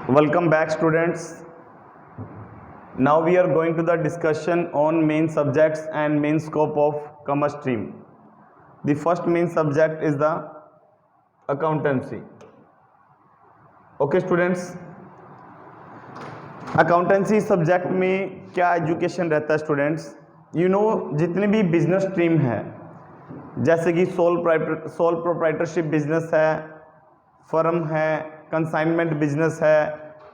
Welcome back, students. Now we are going to the discussion on main subjects and main scope of commerce stream. The first main subject is the accountancy. Okay, students. Accountancy subject में क्या education रहता है students? जितनी भी business stream है, जैसे कि sole proprietorship business है, फर्म है, कंसाइनमेंट बिजनेस है,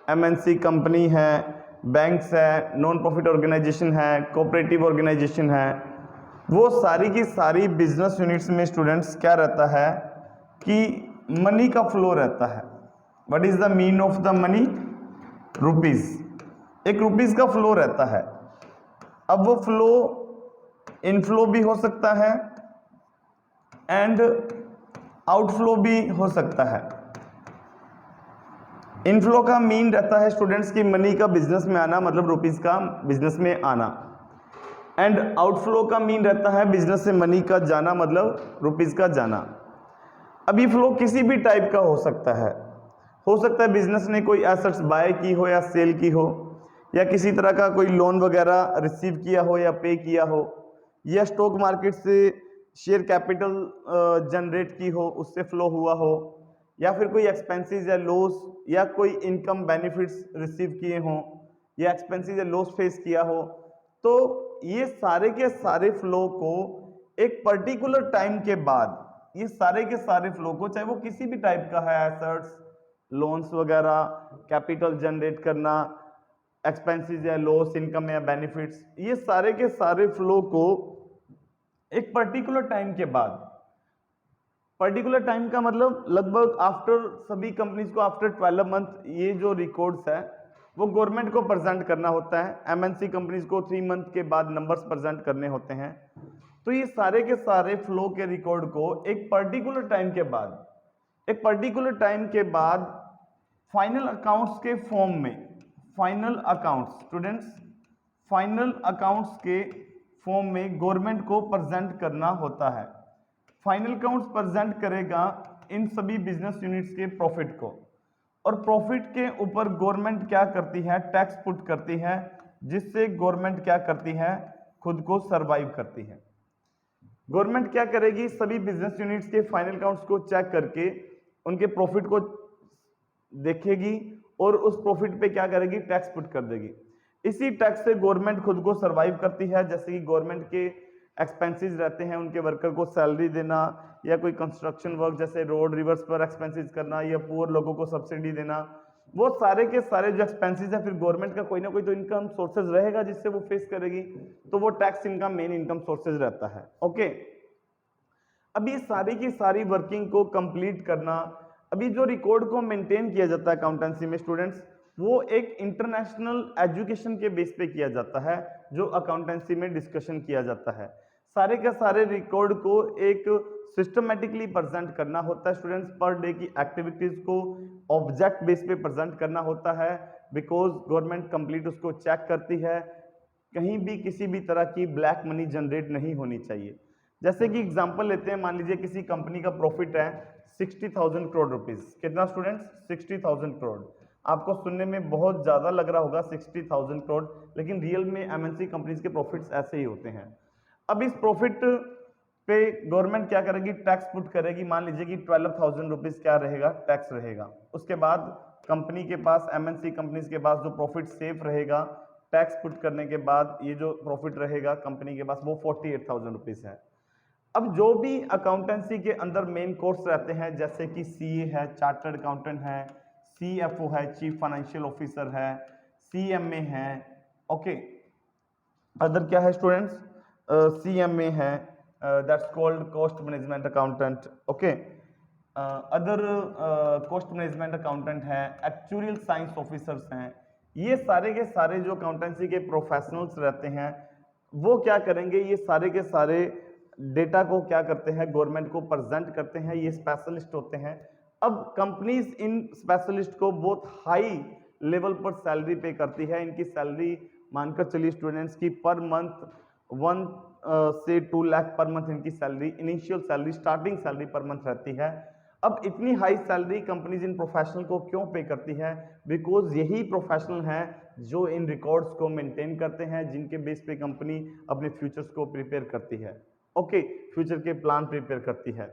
एमएनसी कंपनी है, बैंक्स है, नॉन प्रॉफिट ऑर्गेनाइजेशन है, कोऑपरेटिव ऑर्गेनाइजेशन है, वो सारी की सारी बिजनेस यूनिट्स में स्टूडेंट्स क्या रहता है कि मनी का फ्लो रहता है. What is the mean of the money? Rupees. एक रुपीज का फ्लो रहता है. अब वो फ्लो इनफ्लो भी हो सकता है एंड आउटफ्लो भी हो सकता है. इनफ्लो का मीन रहता है स्टूडेंट्स की मनी का बिजनेस में आना, मतलब रुपीस का बिजनेस में आना, एंड आउटफ्लो का मीन रहता है बिजनेस से मनी का जाना, मतलब रुपीस का जाना. अब ये फ्लो किसी भी टाइप का हो सकता है बिजनेस ने कोई एसेट्स बाय की हो या सेल की हो, या किसी तरह का कोई लोन वगैरह रिसीव किया हो या पे किया हो, या स्टॉक मार्केट से शेयर कैपिटल जनरेट की हो, उससे फ्लो हुआ हो, या फिर कोई एक्सपेंसेस या लॉस या कोई इनकम बेनिफिट्स रिसीव किए हों, या एक्सपेंसेस या लॉस फेस किया हो. तो ये सारे के सारे फ्लो को एक पर्टिकुलर टाइम के बाद, ये सारे के सारे फ्लो को, चाहे वो किसी भी टाइप का है, एसेट्स, लोन्स वगैरह, कैपिटल जनरेट करना, एक्सपेंसेस या लॉस, इनकम या बेनिफिट्स, ये सारे के सारे फ्लो को एक पर्टिकुलर टाइम के बाद, पर्टिकुलर टाइम का मतलब लगभग आफ्टर, सभी कंपनीज को आफ्टर 12 मंथ ये जो रिकॉर्ड्स है वो गवर्नमेंट को प्रेजेंट करना होता है. एमएनसी कंपनीज को 3 मंथ के बाद नंबर्स प्रेजेंट करने होते हैं. तो ये सारे के सारे फ्लो के रिकॉर्ड को एक पर्टिकुलर टाइम के बाद फाइनल अकाउंट्स के फॉर्म में, final accounts students, final accounts के फॉर्म में गवर्नमेंट को प्रेजेंट करना होता है. फाइनल अकाउंट्स प्रेजेंट करेगा इन सभी बिजनेस यूनिट्स के प्रॉफिट को, और प्रॉफिट के ऊपर गवर्नमेंट क्या करती है? टैक्स पुट करती है, जिससे गवर्नमेंट क्या करती है? खुद को सरवाइव करती है. गवर्नमेंट क्या करेगी? सभी बिजनेस यूनिट्स के फाइनल अकाउंट्स को चेक करके उनके प्रॉफिट को देखेगी और उस प्रॉफिट पे क्या करेगी? टैक्स पुट कर देगी. इसी टैक्स से गवर्नमेंट खुद को सरवाइव करती है. जैसे कि गवर्नमेंट के एक्सपेंसेस रहते हैं, उनके वर्कर को सैलरी देना, या कोई कंस्ट्रक्शन वर्क जैसे रोड रिवर्स पर एक्सपेंसेस करना, या पुअर लोगों को सब्सिडी देना, वो सारे के सारे जो एक्सपेंसेस है, फिर गवर्नमेंट का कोई ना कोई तो इनकम सोर्सेज रहेगा जिससे वो फेस करेगी. तो वो टैक्स इनका मेन इनकम सोर्सेज रहता है. ओके, अब ये सारी की सारी वर्किंग को कंप्लीट करना, अभी जो रिकॉर्ड को मेंटेन किया जाता है अकाउंटेंसी में स्टूडेंट्स, वो एक इंटरनेशनल एजुकेशन के बेस पे किया जाता है, जो अकाउंटेंसी में डिस्कशन किया जाता है. सारे के सारे रिकॉर्ड को एक सिस्टमेटिकली प्रेजेंट करना होता है स्टूडेंट्स. पर डे की एक्टिविटीज को ऑब्जेक्ट बेस पे प्रेजेंट करना होता है, बिकॉज गवर्नमेंट कंप्लीट उसको चेक करती है. कहीं भी किसी भी तरह की ब्लैक मनी जनरेट नहीं होनी चाहिए. जैसे कि एग्जांपल लेते हैं, मान लीजिए किसी कंपनी का प्रॉफिट है 60,000 करोड़ रुपीस. कितना स्टूडेंट्स? 60,000 करोड़. आपको सुनने में बहुत ज्यादा लग रहा होगा 60,000 करोड़, लेकिन रियल में एमएनसी कंपनीज के प्रॉफिट्स ऐसे ही होते हैं. अब इस प्रॉफिट पे गवर्नमेंट क्या करेगी? टैक्स पुट करेगी. मान लीजिए कि 12,000 रुपीज क्या रहेगा? टैक्स रहेगा. उसके बाद कंपनी के पास, एमएनसी कंपनीज के पास जो प्रॉफिट सेफ रहेगा, टैक्स पुट करने के बाद ये जो प्रॉफिट रहेगा कंपनी के पास, वो 48,000 रुपीज है. अब जो भी अकाउंटेंसी के अंदर मेन कोर्स रहते हैं, जैसे कि सीए है, चार्टर्ड अकाउंटेंट है, सीएफओ है, चीफ फाइनेंशियल ऑफिसर है, सीएमए है. ओके, अदर क्या है स्टूडेंट्स? सीएमए है, that's called cost management accountant. Okay, other cost management accountant है, एक्चुअरियल साइंस ऑफिसर्स हैं. ये सारे के सारे जो अकाउंटेंसी के प्रोफेशनल्स रहते हैं, वो क्या करेंगे? ये सारे के सारे डेटा को क्या करते हैं? गवर्नमेंट को प्रेजेंट करते हैं. ये स्पेशलिस्ट होते हैं. अब कंपनीज इन स्पेशलिस्ट को बहुत हाई लेवल पर सैलरी पे करती है. इनकी सैलरी मानकर चलिए स्टूडेंट्स की पर मंथ 1 से 2 लाख पर मंथ इनकी salary, initial salary, starting salary per month रहती है. अब इतनी high salary companies in professional को क्यों पे करती है? बिकॉज यही प्रोफेशनल हैं जो इन रिकॉर्ड्स को मेंटेन करते हैं, जिनके बेस पे कंपनी अपने फ्यूचर्स को प्रिपेयर करती है। ओके, फ्यूचर के प्लान प्रिपेयर करती है।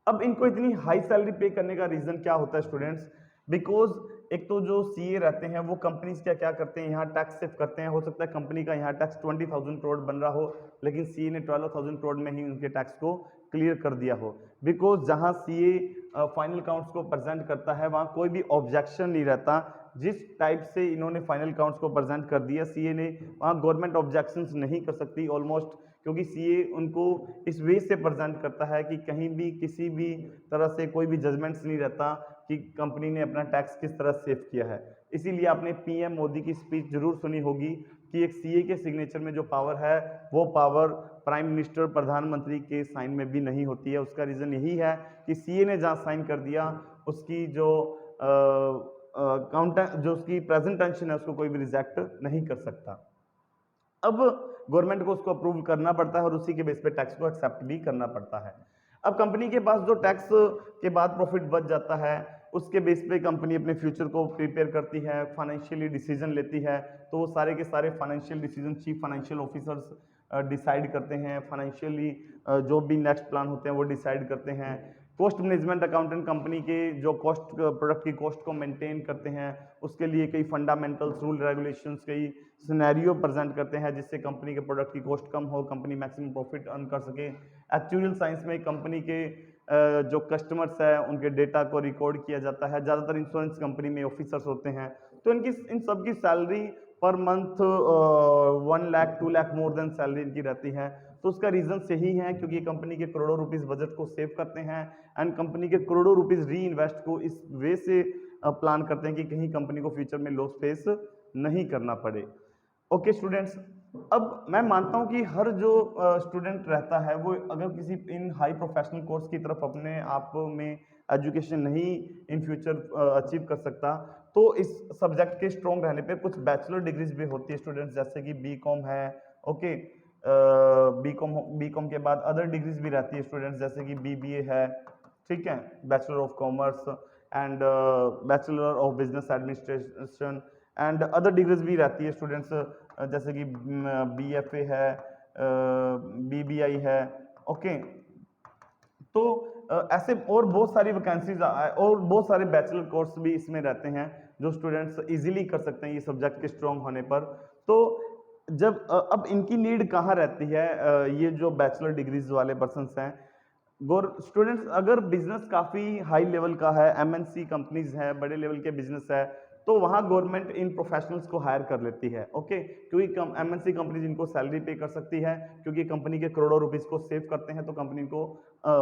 अब इनको इतनी हाई सैलरी पे करने का रीजन क्या होता है स्टूडेंट्स? बिकॉज एक तो जो सीए रहते हैं वो कंपनीज क्या क्या करते हैं, यहाँ टैक्स सेव करते हैं। हो सकता है कंपनी का यहाँ टैक्स 20,000 करोड़ बन रहा हो, लेकिन सीए ने 12,000 करोड़ में ही उनके टैक्स को क्लियर कर दिया हो। बिकॉज जहाँ सीए फाइनल काउंट्स को प्रेजेंट करता है वहाँ कोई भी ऑब्जेक्शन नहीं रहता। जिस टाइप से इन्होंने फाइनल काउंट्स को प्रेजेंट कर दिया सीए ने, वहाँ गवर्नमेंट ऑब्जेक्शंस नहीं कर सकती ऑलमोस्ट, क्योंकि सीए उनको इस वे से प्रेजेंट करता है कि कहीं भी किसी भी तरह से कोई भी जजमेंट्स नहीं रहता कि कंपनी ने अपना टैक्स किस तरह सेव किया है। इसीलिए आपने पीएम मोदी की स्पीच जरूर सुनी होगी कि एक सीए के सिग्नेचर में जो पावर है वो पावर प्राइम मिनिस्टर, प्रधानमंत्री के साइन में भी नहीं होती है। उसका रीज़न यही है कि सीए ने जहाँ साइन कर दिया उसकी जो जो उसकी प्रेजेंट टेंशन है उसको कोई भी रिजेक्ट नहीं कर सकता। अब गवर्नमेंट को उसको अप्रूव करना पड़ता है और उसी के बेस पे टैक्स को एक्सेप्ट भी करना पड़ता है। अब कंपनी के पास जो टैक्स के बाद प्रॉफिट बच जाता है उसके बेस पे कंपनी अपने फ्यूचर को प्रिपेयर करती है, फाइनेंशियली डिसीजन लेती है। तो वो सारे के सारे financial decision chief financial officers decide करते हैं। फाइनेंशियली जो भी नेक्स्ट प्लान होते हैं वो डिसाइड करते हैं। कॉस्ट मैनेजमेंट अकाउंटेंट कंपनी के जो कॉस्ट प्रोडक्ट की कॉस्ट को मेंटेन करते हैं, उसके लिए कई फंडामेंटल्स, रूल, रेगुलेशंस, कई सिनेरियो प्रेजेंट करते हैं जिससे कंपनी के प्रोडक्ट की कॉस्ट कम हो, कंपनी मैक्सिमम प्रॉफिट अर्न कर सके। एक्चुअल साइंस में कंपनी के जो कस्टमर्स है उनके डेटा को रिकॉर्ड किया जाता है। ज़्यादातर इंश्योरेंस कंपनी में ऑफिसर्स होते हैं, तो इन सब की salary per month 1 lakh 2 lakh more than salary इनकी रहती है। तो उसका रीजन यही है क्योंकि कंपनी के करोड़ों रुपीस बजट को सेव करते हैं एंड कंपनी के करोड़ों रुपीस री इन्वेस्ट को इस वे से प्लान करते हैं कि कहीं कंपनी को फ्यूचर में लॉस फेस नहीं करना पड़े। ओके स्टूडेंट्स, अब मैं मानता हूं कि हर जो स्टूडेंट रहता है वो अगर किसी इन हाई प्रोफेशनल कोर्स की तरफ अपने आप में एजुकेशन नहीं इन फ्यूचर अचीव कर सकता, तो इस सब्जेक्ट के स्ट्रॉन्ग रहने पे कुछ बैचलर डिग्रीज भी होती है स्टूडेंट्स, जैसे कि बीकॉम है। ओके, बीकॉम के बाद अदर डिग्रीज भी रहती है स्टूडेंट्स, जैसे कि बीबीए है, ठीक है, bachelor of commerce and bachelor of business administration and other degrees भी रहती है स्टूडेंट्स, जैसे कि बीएफए है, बीबीआई है। ओके, तो ऐसे और बहुत सारी वैकेंसीज और बहुत सारे बैचलर कोर्स भी इसमें रहते हैं जो स्टूडेंट्स इजीली कर सकते हैं ये सब्जेक्ट के स्ट्रॉन्ग होने पर। तो जब अब इनकी नीड कहाँ रहती है, ये जो बैचलर डिग्रीज वाले पर्सन्स हैं, स्टूडेंट्स अगर बिजनेस काफ़ी हाई लेवल का है, एमएनसी कंपनीज है, बड़े लेवल के बिजनेस है, तो वहाँ गवर्नमेंट इन प्रोफेशनल्स को हायर कर लेती है। ओके, क्योंकि एमएनसी कंपनीज इनको सैलरी पे कर सकती है, क्योंकि कंपनी के करोड़ों रुपीस को सेव करते हैं तो कंपनी को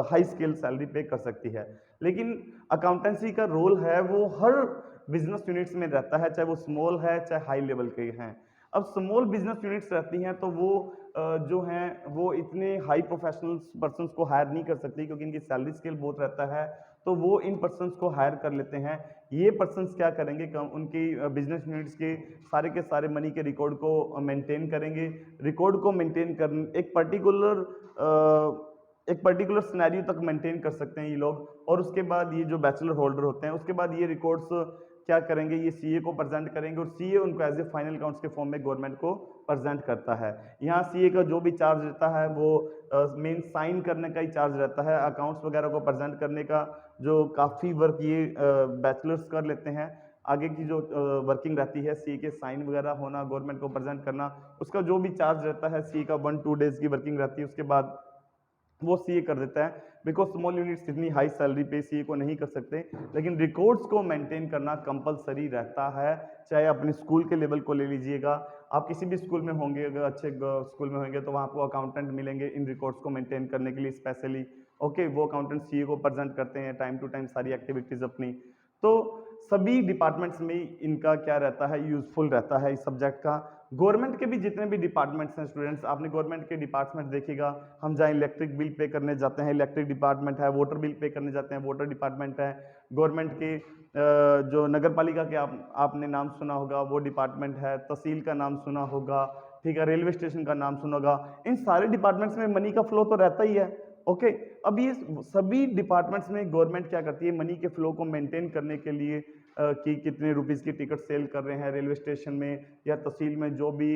हाई स्केल सैलरी पे कर सकती है। लेकिन अकाउंटेंसी का रोल है वो हर बिजनेस यूनिट्स में रहता है, चाहे वो स्मॉल है चाहे हाई लेवल के हैं। अब स्मॉल बिजनेस यूनिट्स रहती हैं तो वो जो हैं वो इतने हाई प्रोफेशनल पर्सन्स को हायर नहीं कर सकती, क्योंकि इनकी सैलरी स्केल बहुत रहता है, तो वो इन पर्सन्स को हायर कर लेते हैं। ये पर्सन्स क्या करेंगे, उनकी बिजनेस यूनिट्स के सारे मनी के रिकॉर्ड को मेंटेन करेंगे। रिकॉर्ड को मेंटेन कर एक पर्टिकुलर सिनेरियो तक मेंटेन कर सकते हैं ये लोग, और उसके बाद ये जो बैचलर होल्डर होते हैं उसके बाद ये रिकॉर्ड्स क्या करेंगे, ये सीए को प्रेजेंट करेंगे और सीए उनको एज ए फाइनल अकाउंट्स के फॉर्म में गवर्नमेंट को प्रेजेंट करता है। यहाँ सीए का जो भी चार्ज रहता है वो मेन साइन करने का ही चार्ज रहता है, अकाउंट्स वगैरह को प्रेजेंट करने का जो काफ़ी वर्क ये बैचलर्स कर लेते हैं। आगे की जो वर्किंग रहती है सीए के साइन वगैरह होना, गवर्नमेंट को प्रेजेंट करना, उसका जो भी चार्ज रहता है सीए का 1-2 डेज की वर्किंग रहती है, उसके बाद वो सीए कर देता है। बिकॉज स्मॉल यूनिट्स इतनी हाई सैलरी पे सीए को नहीं कर सकते, लेकिन रिकॉर्ड्स को मेंटेन करना कंपलसरी रहता है। चाहे अपने स्कूल के लेवल को ले लीजिएगा, आप किसी भी स्कूल में होंगे, अगर अच्छे स्कूल में होंगे तो वहाँ आपको अकाउंटेंट मिलेंगे इन रिकॉर्ड्स को मेंटेन करने के लिए स्पेशली। ओके, वो अकाउंटेंट सीए को प्रेजेंट करते हैं टाइम टू टाइम सारी एक्टिविटीज अपनी। तो सभी डिपार्टमेंट्स में इनका क्या रहता है, यूजफुल रहता है इस सब्जेक्ट का। गवर्नमेंट के भी जितने भी डिपार्टमेंट्स हैं स्टूडेंट्स, आपने गवर्नमेंट के डिपार्टमेंट देखिएगा, हम जहाँ इलेक्ट्रिक बिल पे करने जाते हैं इलेक्ट्रिक डिपार्टमेंट है, वाटर बिल पे करने जाते हैं वाटर डिपार्टमेंट है, गवर्नमेंट के जो नगर पालिका के आपने नाम सुना होगा वो डिपार्टमेंट है, तहसील का नाम सुना होगा, ठीक है, रेलवे स्टेशन का नाम सुना होगा। इन सारे डिपार्टमेंट्स में मनी का फ्लो तो रहता ही है, ओके। अब ये सभी डिपार्टमेंट्स में गवर्नमेंट क्या करती है, मनी के फ्लो को मेंटेन करने के लिए कि कितने रुपीस की टिकट सेल कर रहे हैं रेलवे स्टेशन में या तहसील में, जो भी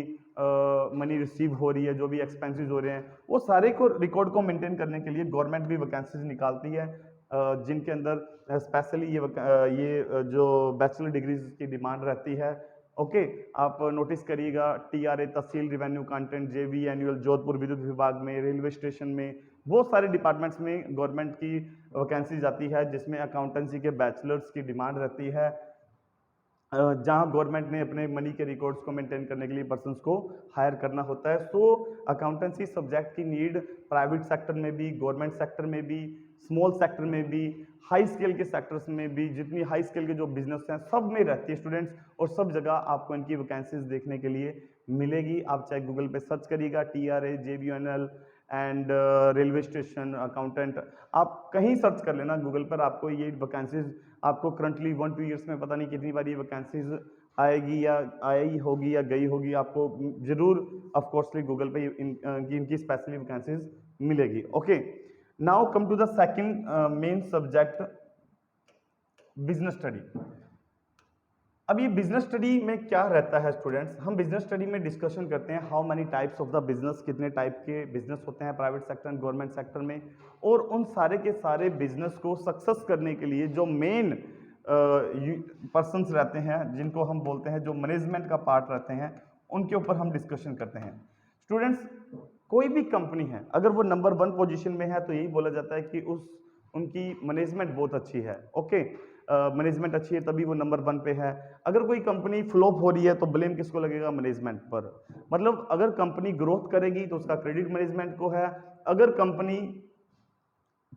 मनी रिसीव हो रही है, जो भी एक्सपेंसेस हो रहे हैं, वो सारे को रिकॉर्ड को मेंटेन करने के लिए गवर्नमेंट भी वैकेंसीज निकालती है, जिनके अंदर स्पेशली ये जो बैचलर डिग्रीज की डिमांड रहती है। ओके, आप नोटिस करिएगा टीआरए, तहसील, रिवेन्यू कंटेंट, जेवी एनुअल, जोधपुर विद्युत विभाग में, रेलवे स्टेशन में, बहुत सारे डिपार्टमेंट्स में गवर्नमेंट की वैकेंसीज आती है जिसमें अकाउंटेंसी के बैचलर्स की डिमांड रहती है, जहां गवर्नमेंट ने अपने मनी के रिकॉर्ड्स को मेंटेन करने के लिए पर्सन्स को हायर करना होता है। सो अकाउंटेंसी सब्जेक्ट की नीड प्राइवेट सेक्टर में भी, गवर्नमेंट सेक्टर में भी, स्मॉल सेक्टर में भी, हाई स्केल के सेक्टर्स में भी, जितनी हाई स्केल के जो बिजनेस हैं सब में रहती है स्टूडेंट्स, और सब जगह आपको इनकी वैकेंसीज देखने के लिए मिलेगी। आप चाहे गूगल पे सर्च करिएगा TRA, JBNL and railway station accountant, आप कहीं सर्च कर लेना गूगल पर, आपको ये वैकेंसीज आपको करंटली 1-2 ईयर्स में पता नहीं कितनी बार ये वैकेंसीज आएगी या आई होगी या गई होगी, आपको जरूर ऑफकोर्सली गूगल पे इनकी स्पेशली वैकेंसीज मिलेगी। Okay, now come to the second main subject, business study. अब ये बिजनेस स्टडी में क्या रहता है स्टूडेंट्स, हम बिजनेस स्टडी में डिस्कशन करते हैं how many types of the business, कितने टाइप के बिजनेस होते हैं private sector and government sector में, और उन सारे के सारे बिजनेस को सक्सेस करने के लिए जो मेन पर्सन्स रहते हैं, जिनको हम बोलते हैं जो मैनेजमेंट का पार्ट रहते हैं, उनके ऊपर हम डिस्कशन करते हैं। स्टूडेंट्स, कोई भी कंपनी है अगर वो नंबर 1 पोजीशन में है तो यही बोला जाता है कि उनकी मैनेजमेंट बहुत अच्छी है। ओके, मैनेजमेंट अच्छी है तभी वो नंबर 1 पे है। अगर कोई कंपनी फ्लॉप हो रही है तो ब्लेम किसको लगेगा, मैनेजमेंट पर। मतलब अगर कंपनी ग्रोथ करेगी तो उसका क्रेडिट मैनेजमेंट को है, अगर कंपनी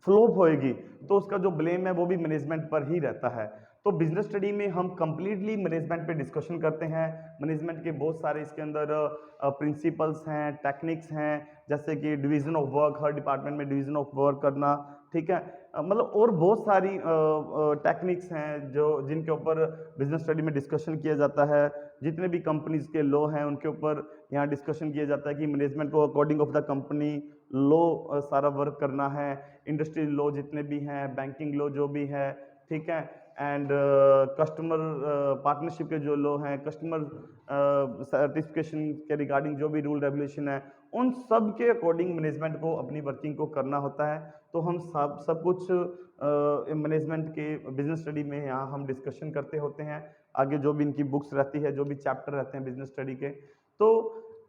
फ्लॉप होएगी तो उसका जो ब्लेम है वो भी मैनेजमेंट पर ही रहता है। तो बिजनेस स्टडी में हम कंप्लीटली मैनेजमेंट पे डिस्कशन करते हैं। मैनेजमेंट के बहुत सारे इसके अंदर प्रिंसिपल्स हैं, टेक्निक्स हैं, जैसे कि division of work, her department में डिवीजन ऑफ वर्क करना, ठीक है, मतलब और बहुत सारी टेक्निक्स हैं जो जिनके ऊपर बिजनेस स्टडी में डिस्कशन किया जाता है। जितने भी कंपनीज के लॉ हैं उनके ऊपर यहाँ डिस्कशन किया जाता है कि मैनेजमेंट को according of the company law सारा वर्क करना है, इंडस्ट्रियल लॉ जितने भी हैं, बैंकिंग लॉ जो भी है, ठीक है, एंड कस्टमर पार्टनरशिप के जो लॉ हैं, कस्टमर सर्टिफिकेशन के रिगार्डिंग जो भी रूल रेगुलेशन है, उन सब के अकॉर्डिंग मैनेजमेंट को अपनी वर्किंग को करना होता है। तो हम सब कुछ मैनेजमेंट के बिजनेस स्टडी में यहाँ हम डिस्कशन करते होते हैं। आगे जो भी इनकी बुक्स रहती है, जो भी चैप्टर रहते हैं बिजनेस स्टडी के। तो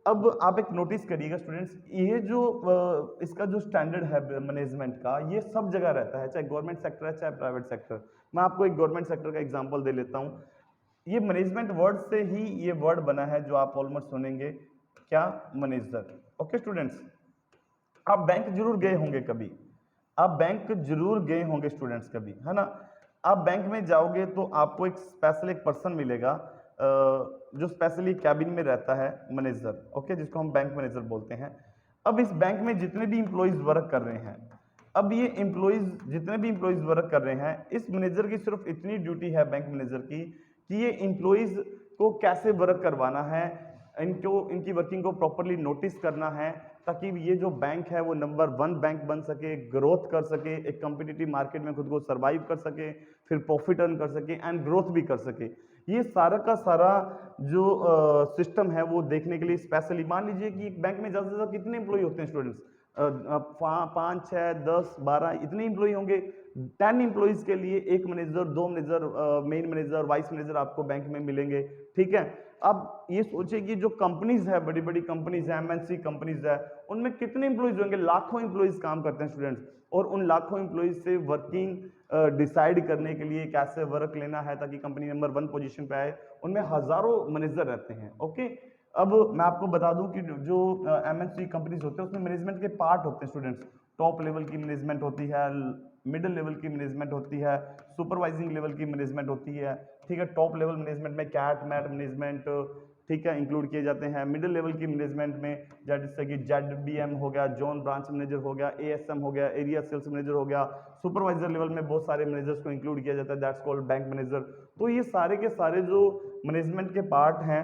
अब आप एक नोटिस करिएगा स्टूडेंट्स, ये जो इसका जो स्टैंडर्ड है मैनेजमेंट का, ये सब जगह रहता है, चाहे गवर्नमेंट सेक्टर है चाहे प्राइवेट सेक्टर। मैं आपको एक गवर्नमेंट सेक्टर का एग्जांपल दे लेता हूँ। ये मैनेजमेंट वर्ड से ही ये वर्ड बना है जो आप ऑलमोस्ट सुनेंगे, क्या, मैनेजर। ओके स्टूडेंट्स, आप बैंक जरूर गए होंगे कभी, आप बैंक जरूर गए होंगे स्टूडेंट्स कभी, है ना। आप बैंक में जाओगे तो आपको एक स्पेशल एक पर्सन मिलेगा जो स्पेशली कैबिन में रहता है, मैनेजर, ओके, जिसको हम बैंक मैनेजर बोलते हैं। अब इस बैंक में जितने भी इंप्लॉइज वर्क कर रहे हैं, अब ये इंप्लॉइज जितने भी इंप्लॉइज वर्क कर रहे हैं, इस मैनेजर की सिर्फ इतनी ड्यूटी है बैंक मैनेजर की कि ये इंप्लॉइज को कैसे वर्क करवाना है, इनकी वर्किंग को प्रॉपरली नोटिस करना है, ताकि ये जो बैंक है वो नंबर 1 बैंक बन सके, ग्रोथ कर सके, एक कॉम्पिटिटिव मार्केट में खुद को सर्वाइव कर सके, फिर प्रॉफिट अर्न कर सके एंड ग्रोथ भी कर सके। ये सारा का सारा जो सिस्टम है वो देखने के लिए स्पेशली, मान लीजिए कि बैंक में ज़्यादा से ज़्यादा कितने एम्प्लॉय होते हैं स्टूडेंट्स, 5, 6, 10, 12 इतने एम्प्लॉय होंगे। 10 एम्प्लॉइज के लिए एक manager, 2 manager, main manager, vice manager आपको बैंक में मिलेंगे, ठीक है। अब ये सोचिए कि जो कंपनीज है, बड़ी बड़ी कंपनीज है, एमएनसी कंपनीज है, उनमें कितने एम्प्लॉइज होंगे, लाखों एम्प्लॉइज काम करते हैं स्टूडेंट्स, और उन लाखों एम्प्लॉइज से वर्किंग डिसाइड करने के लिए कैसे वर्क लेना है ताकि कंपनी नंबर 1 पोजीशन पे आए, उनमें हजारों मैनेजर रहते हैं। ओके, अब मैं आपको बता दूं कि जो एमएनसी कंपनीज होते हैं उसमें मैनेजमेंट के पार्ट होते हैं स्टूडेंट्स। टॉप लेवल की मैनेजमेंट होती है, मिडिल लेवल की मैनेजमेंट होती है, सुपरवाइजिंग लेवल की मैनेजमेंट होती है, ठीक है। टॉप लेवल मैनेजमेंट में कैट मैट मैनेजमेंट, ठीक है, इंक्लूड किए जाते हैं। मिडिल लेवल की मैनेजमेंट में जैसे कि जेडबीएम हो गया, जोन ब्रांच मैनेजर हो गया, एएसएम हो गया, एरिया सेल्स मैनेजर हो गया। सुपरवाइजर लेवल में बहुत सारे मैनेजर्स को इंक्लूड किया जाता है, दैट्स कॉल्ड बैंक मैनेजर। तो ये सारे के सारे जो मैनेजमेंट के पार्ट हैं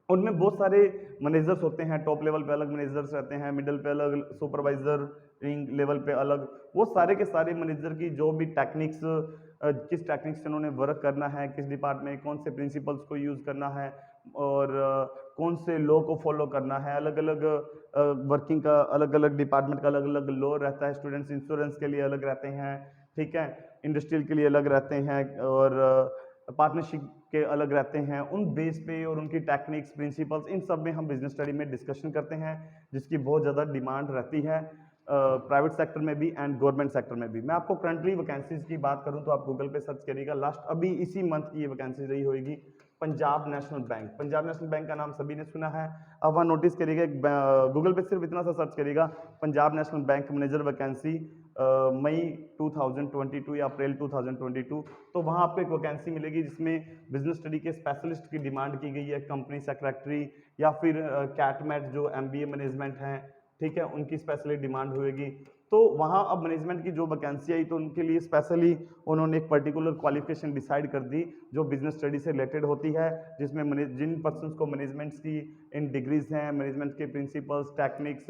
उनमें बहुत सारे मैनेजर्स होते हैं। टॉप लेवल पे अलग मैनेजर्स रहते हैं, मिडिल पे अलग सुपरवाइजर, इंजीनियरिंग लेवल पे अलग, वो सारे के सारे मैनेजर की जो भी टेक्निक्स, किस टेक्निक्स से उन्होंने वर्क करना है, किस डिपार्टमेंट में कौन से प्रिंसिपल्स को यूज़ करना है और कौन से लॉ को फॉलो करना है, अलग अलग वर्किंग का अलग अलग डिपार्टमेंट का अलग अलग लॉ रहता है। स्टूडेंट्स इंश्योरेंस के लिए अलग रहते हैं, ठीक है, इंडस्ट्रियल के लिए अलग रहते हैं और पार्टनरशिप के अलग रहते हैं। उन बेस पे और उनकी टेक्निक्स, प्रिंसिपल्स, इन सब में हम बिजनेस स्टडी में डिस्कशन करते हैं, जिसकी बहुत ज़्यादा डिमांड रहती है प्राइवेट सेक्टर में भी एंड गवर्नमेंट सेक्टर में भी। मैं आपको करंटली वैकेंसीज की बात करूं तो आप गूगल पे सर्च करिएगा, लास्ट अभी इसी मंथ की ये वैकेंसी रही होगी, Punjab national bank. Punjab national bank का नाम सभी ने सुना है। अब वहाँ नोटिस करिएगा, गूगल पे सिर्फ इतना सा सर्च करिएगा, Punjab national bank manager vacancy May 2022 या अप्रैल 2022, तो वहाँ आपको एक वैकेंसी मिलेगी जिसमें बिजनेस स्टडी के स्पेशलिस्ट की डिमांड की गई है, कंपनी सेक्रेटरी या फिर कैटमेट जो MBA मैनेजमेंट हैं, ठीक है, उनकी स्पेशली डिमांड होगी। तो वहाँ अब मैनेजमेंट की जो वैकेंसी आई तो उनके लिए स्पेशली उन्होंने एक पर्टिकुलर क्वालिफिकेशन डिसाइड कर दी जो बिजनेस स्टडी से रिलेटेड होती है, जिसमें जिन पर्सन्स को मैनेजमेंट्स की इन डिग्रीज हैं, मैनेजमेंट के प्रिंसिपल्स, टेक्निक्स,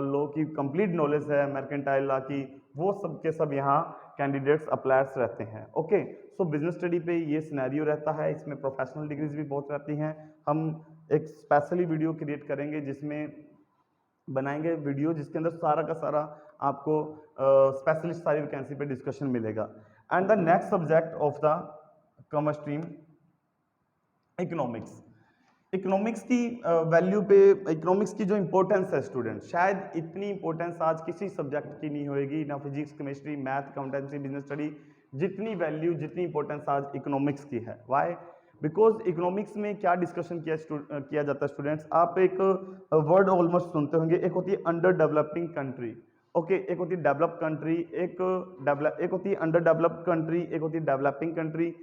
लॉ की कंप्लीट नॉलेज है, मर्केंटाइल लॉ की, वो सब के सब यहाँ कैंडिडेट्स अप्लायर्स रहते हैं। ओके, सो बिजनेस स्टडी पे ये सिनेरियो रहता है, इसमें प्रोफेशनल डिग्रीज भी बहुत रहती हैं। हम एक स्पेशली वीडियो क्रिएट करेंगे जिसमें बनाएंगे वीडियो जिसके अंदर सारा का सारा आपको स्पेशलिस्ट सारी वैकेंसी पे डिस्कशन मिलेगा। And the next subject of the commerce stream economics. Economics की वैल्यू पे, इकोनॉमिक्स की जो इंपॉर्टेंस है स्टूडेंट, शायद इतनी इंपॉर्टेंस आज किसी सब्जेक्ट की नहीं होएगी, ना physics, chemistry, math, accountancy, business study, जितनी वैल्यू, जितनी इंपॉर्टेंस आज इकोनॉमिक्स की है। वाई? बिकॉज इकोनॉमिक्स में क्या डिस्कशन किया जाता है स्टूडेंट्स, आप एक वर्ड ऑलमोस्ट सुनते होंगे, एक होती है अंडर डेवलपिंग कंट्री, ओके, एक होती है डेवलप कंट्री, एक होती है अंडर डेवलप्ड कंट्री, एक होती है डेवलपिंग कंट्री,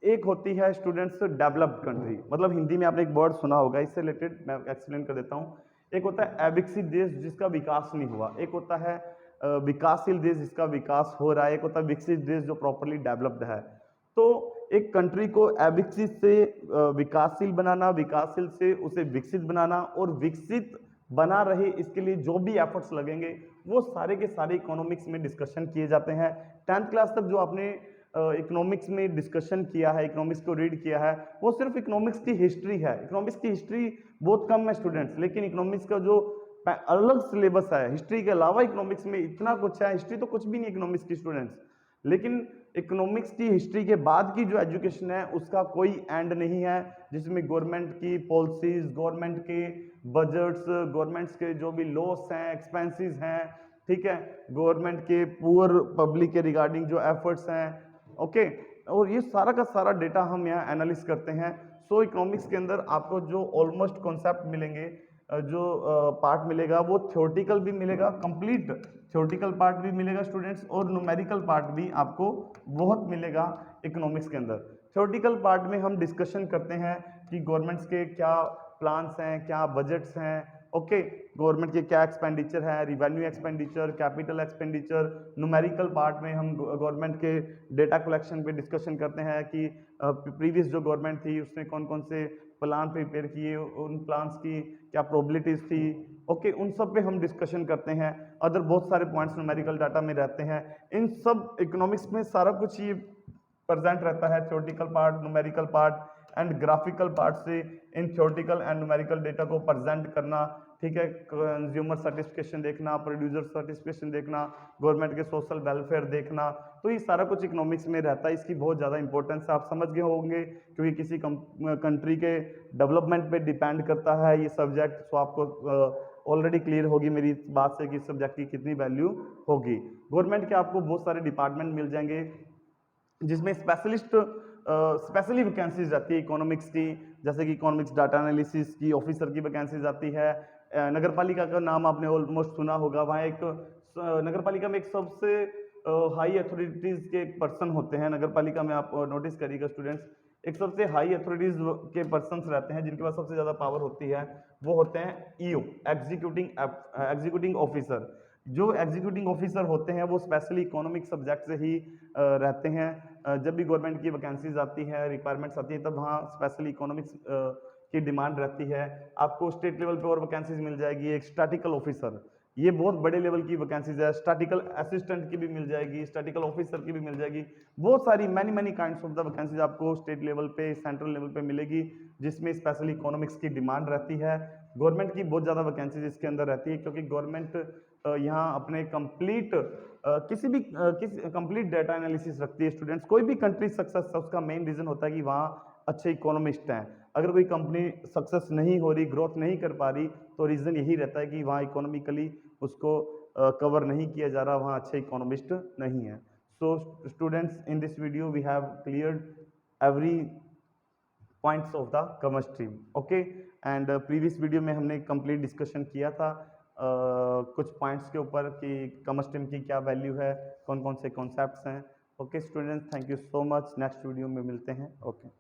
एक होती है स्टूडेंट्स डेवलप्ड कंट्री। मतलब हिंदी में आपने एक वर्ड सुना होगा, इससे रिलेटेड मैं एक्सप्लेन कर देता हूँ। एक होता है अविकसित देश जिसका विकास नहीं हुआ, एक होता है विकासशील देश जिसका विकास हो रहा है, एक होता है विकसित देश जो प्रॉपरली डेवलप्ड है। तो एक कंट्री को अविकसित से विकासशील बनाना, विकासशील से उसे विकसित बनाना और विकसित बना रहे इसके लिए जो भी एफर्ट्स लगेंगे वो सारे के सारे इकोनॉमिक्स में डिस्कशन किए जाते हैं। 10th क्लास तक जो आपने इकोनॉमिक्स में डिस्कशन किया है, इकोनॉमिक्स को रीड किया है, वो सिर्फ इकोनॉमिक्स की हिस्ट्री है। इकोनॉमिक्स की हिस्ट्री बहुत कम है स्टूडेंट्स, लेकिन इकोनॉमिक्स का जो अलग सिलेबस है, हिस्ट्री के अलावा इकोनॉमिक्स में इतना कुछ है। हिस्ट्री तो कुछ भी नहीं इकोनॉमिक्स की स्टूडेंट्स, लेकिन इकोनॉमिक्स की हिस्ट्री के बाद की जो एजुकेशन है उसका कोई एंड नहीं है, जिसमें गवर्नमेंट की पॉलिसीज, गवर्नमेंट के बजट्स, गवर्नमेंट्स के जो भी लॉस हैं, एक्सपेंसेस हैं, ठीक है, गवर्नमेंट के पुअर पब्लिक के रिगार्डिंग जो एफर्ट्स हैं, ओके, और ये सारा का सारा डेटा हम यहाँ एनालिस करते हैं। सो इकोनॉमिक्स के अंदर आपको जो ऑलमोस्ट कॉन्सेप्ट मिलेंगे, जो पार्ट मिलेगा वो थ्योरेटिकल भी मिलेगा, कंप्लीट थ्योरेटिकल पार्ट भी मिलेगा स्टूडेंट्स, और न्यूमेरिकल पार्ट भी आपको बहुत मिलेगा इकोनॉमिक्स के अंदर। थ्योरेटिकल पार्ट में हम डिस्कशन करते हैं कि गवर्नमेंट्स के क्या प्लान्स हैं, क्या बजट्स हैं, ओके, गवर्नमेंट के क्या एक्सपेंडिचर है, revenue expenditure, capital expenditure. Numerical part में हम गवर्नमेंट के डेटा कलेक्शन पे डिस्कशन करते हैं कि प्रीवियस जो गवर्नमेंट थी उसने कौन कौन से प्लान प्रिपेयर किए, उन प्लान्स की क्या प्रोबेबिलिटीज थी, ओके, उन सब पे हम डिस्कशन करते हैं। अदर बहुत सारे पॉइंट्स न्यूमेरिकल डाटा में रहते हैं। इन सब इकोनॉमिक्स में सारा कुछ ये प्रेजेंट रहता है, theoretical part, numerical part and graphical part से इन थ्योरेटिकल एंड न्यूमेरिकल डेटा को प्रेजेंट करना, ठीक है, कंज्यूमर सर्टिफिकेशन देखना, प्रोड्यूसर सर्टिफिकेशन देखना, गवर्नमेंट के सोशल वेलफेयर देखना, तो ये सारा कुछ इकोनॉमिक्स में रहता है। इसकी बहुत ज़्यादा इंपॉर्टेंस आप समझ गए होंगे, क्योंकि किसी कंट्री के डेवलपमेंट पे डिपेंड करता है ये सब्जेक्ट। सो आपको ऑलरेडी क्लियर होगी मेरी इस बात से कि इस सब्जेक्ट की कितनी वैल्यू होगी। गवर्नमेंट के आपको बहुत सारे डिपार्टमेंट मिल जाएंगे जिसमें स्पेशली वैकेंसीज रहती है इकोनॉमिक्स की, जैसे कि इकोनॉमिक्स डाटा एनालिसिस की ऑफिसर की वैकेंसीज आती है। नगर पालिका का नाम आपने ऑलमोस्ट सुना होगा, वहाँ एक नगर पालिका में एक सबसे हाई अथॉरिटीज़ के एक पर्सन होते हैं। नगर पालिका में आप नोटिस करिएगा स्टूडेंट्स, एक सबसे हाई अथॉरिटीज़ के पर्सन्स रहते हैं जिनके पास सबसे ज़्यादा पावर होती है, वो होते हैं ईओ, एग्जीक्यूटिंग ऑफिसर। जो एग्जीक्यूटिंग ऑफिसर होते हैं वो स्पेशली इकोनॉमिक सब्जेक्ट से ही रहते हैं। जब भी गवर्नमेंट की वैकेंसीज आती है, रिक्वायरमेंट्स आती है, तब वहाँ स्पेशली इकोनॉमिक्स की डिमांड रहती है। आपको स्टेट लेवल पे और वैकेंसीज मिल जाएगी, एक स्टैटिकल ऑफिसर, ये बहुत बड़े लेवल की वैकेंसीज है। स्टैटिकल असिस्टेंट की भी मिल जाएगी, स्टैटिकल ऑफिसर की भी मिल जाएगी, बहुत सारी many kinds of the vacancies आपको स्टेट लेवल पे, सेंट्रल लेवल पे मिलेगी, जिसमें स्पेशली इकोनॉमिक्स की डिमांड रहती है। गवर्नमेंट की बहुत ज़्यादा वैकेंसीज इसके अंदर रहती है, क्योंकि गवर्नमेंट यहाँ अपने किसी कंप्लीट डाटा एनालिसिस रखती है। स्टूडेंट्स, कोई भी कंट्री सक्सेस है उसका मेन रीज़न होता है कि वहाँ अच्छे इकोनॉमिस्ट हैं। अगर कोई कंपनी सक्सेस नहीं हो रही, ग्रोथ नहीं कर पा रही, तो रीज़न यही रहता है कि वहाँ इकोनॉमिकली उसको कवर नहीं किया जा रहा, वहाँ अच्छे इकोनॉमिस्ट नहीं है। So students, in this video we have cleared every points of the commerce stream, okay. And previous video में हमने कंप्लीट डिस्कशन किया था कुछ पॉइंट्स के ऊपर कि कॉमर्स स्ट्रीम की क्या वैल्यू है, कौन कौन से कॉन्सेप्ट्स हैं। Okay students, thank you so much. Next video में मिलते हैं। ओके।